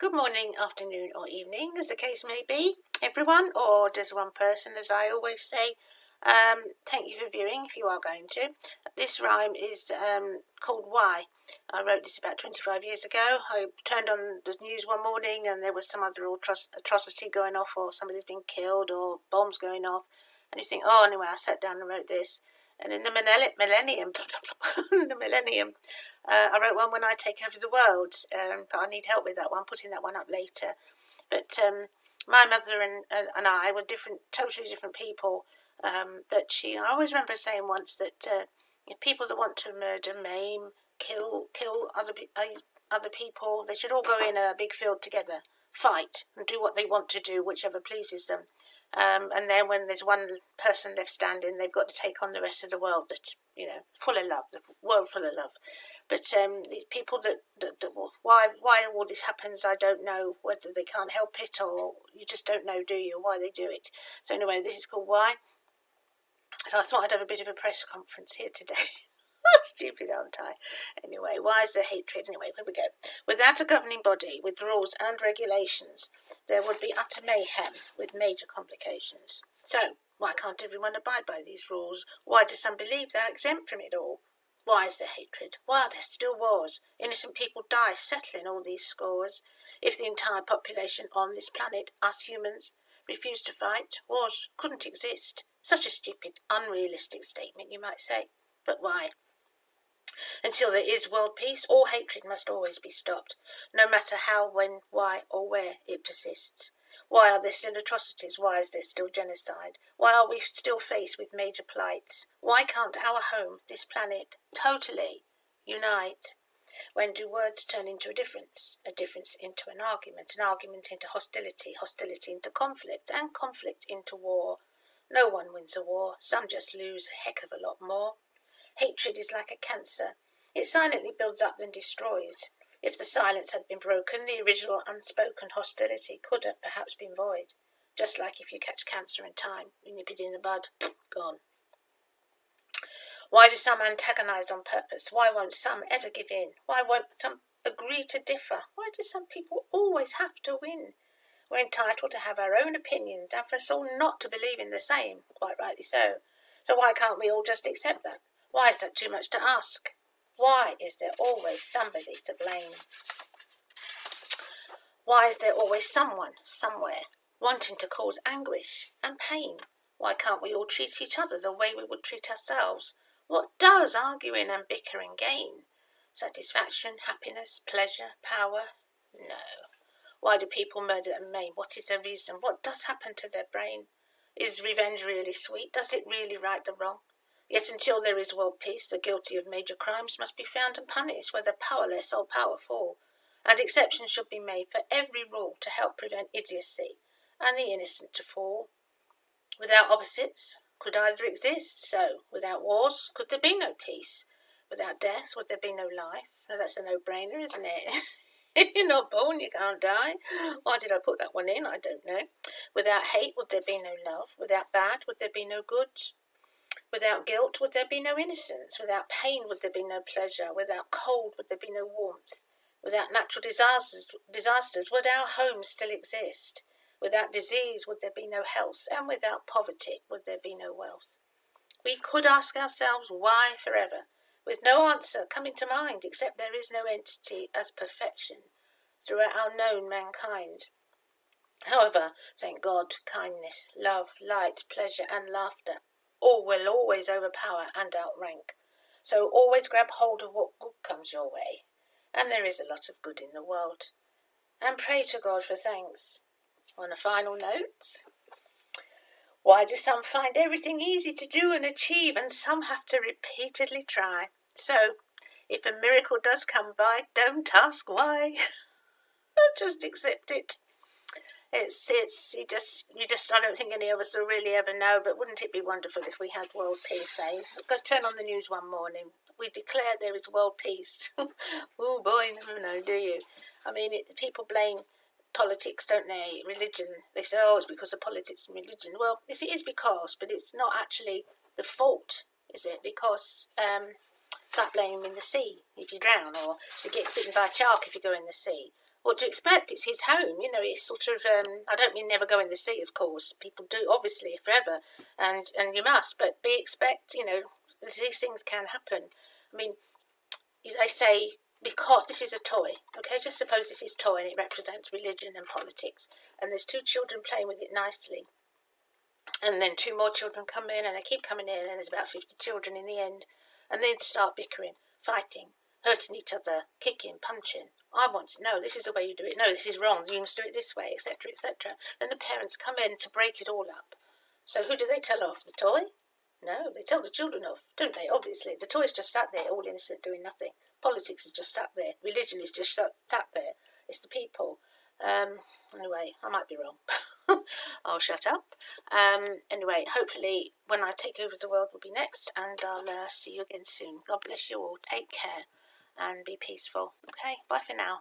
Good morning, afternoon or evening, as the case may be, everyone, or just one person, as I always say. Thank you for viewing, if you are going to. This rhyme is called Why. I wrote this about 25 years ago. I turned on the news one morning and there was some other atrocity going off, or somebody's been killed, or bombs going off. And you think, oh, anyway, I sat down and wrote this. And in the millennium, I wrote one when I take over the world, but I need help with that one, putting that one up later. But my mother and I were totally different people. But I always remember saying once that if people that want to murder, maim, kill other people, they should all go in a big field together, fight, and do what they want to do, whichever pleases them. And then when there's one person left standing, they've got to take on the rest of the world that's, full of love, the world full of love. But these people why all this happens, I don't know, whether they can't help it or you just don't know, do you, why they do it. So anyway, this is called Why. So I thought I'd have a bit of a press conference here today. Stupid, aren't I? Anyway, why is there hatred? Anyway, here we go. Without a governing body, with rules and regulations, there would be utter mayhem with major complications. So, why can't everyone abide by these rules? Why do some believe they're exempt from it all? Why is there hatred? Why are there still wars? Innocent people die settling all these scores. If the entire population on this planet, us humans, refused to fight, wars couldn't exist. Such a stupid, unrealistic statement, you might say. But why? Until there is world peace, all hatred must always be stopped, no matter how, when, why, or where it persists. Why are there still atrocities? Why is there still genocide? Why are we still faced with major plights? Why can't our home, this planet, totally unite? When do words turn into a difference into an argument into hostility, hostility into conflict, and conflict into war? No one wins a war, some just lose a heck of a lot more. Hatred is like a cancer. It silently builds up then destroys. If the silence had been broken, the original unspoken hostility could have perhaps been void. Just like if you catch cancer in time, you nip it in the bud, gone. Why do some antagonize on purpose? Why won't some ever give in? Why won't some agree to differ? Why do some people always have to win? We're entitled to have our own opinions and for us all not to believe in the same, quite rightly so. So why can't we all just accept that? Why is that too much to ask? Why is there always somebody to blame? Why is there always someone, somewhere, wanting to cause anguish and pain? Why can't we all treat each other the way we would treat ourselves? What does arguing and bickering gain? Satisfaction, happiness, pleasure, power? No. Why do people murder and maim? What is their reason? What does happen to their brain? Is revenge really sweet? Does it really right the wrong? Yet until there is world peace, the guilty of major crimes must be found and punished, whether powerless or powerful. And exceptions should be made for every rule to help prevent idiocy and the innocent to fall. Without opposites, could either exist? So, without wars, could there be no peace? Without death, would there be no life? Now, that's a no-brainer, isn't it? If you're not born, you can't die. Why did I put that one in? I don't know. Without hate, would there be no love? Without bad, would there be no good? Without guilt, would there be no innocence? Without pain, would there be no pleasure? Without cold, would there be no warmth? Without natural disasters, would our homes still exist? Without disease, would there be no health? And without poverty, would there be no wealth? We could ask ourselves why forever, with no answer coming to mind, except there is no entity as perfection throughout our known mankind. However, thank God, kindness, love, light, pleasure, and laughter all will always overpower and outrank. So always grab hold of what good comes your way. And there is a lot of good in the world. And pray to God for thanks. On a final note, why do some find everything easy to do and achieve, and some have to repeatedly try? So, if a miracle does come by, don't ask why. Just accept it. You just I don't think any of us will really ever know, but wouldn't it be wonderful if we had world peace, eh? Go turn on the news one morning. We declare there is world peace. Oh boy, you never know, do you? I mean, people blame politics, don't they? Religion. They say, oh, it's because of politics and religion. Well, yes, it is because, but it's not actually the fault, is it? Because it's like blaming the sea if you drown, or you get bitten by a shark if you go in the sea. What do you expect? It's his home, it's sort of, I don't mean never go in the sea, of course. People do, obviously, forever, and you must, but expect, these things can happen. I mean, they say, because this is a toy, okay, just suppose this is toy and it represents religion and politics, and there's two children playing with it nicely, and then two more children come in, and they keep coming in, and there's about 50 children in the end, and they start bickering, fighting, hurting each other, kicking, punching. I want to know, this is the way you do it. No, this is wrong. You must do it this way, etc., etc. Then the parents come in to break it all up. So who do they tell off? The toy? No, they tell the children off, don't they? Obviously, the toy's just sat there, all innocent, doing nothing. Politics is just sat there. Religion is just sat there. It's the people. Anyway, I might be wrong. I'll shut up. Anyway, hopefully when I take over the world will be next, and I'll see you again soon. God bless you all. Take care and be peaceful. Okay, bye for now.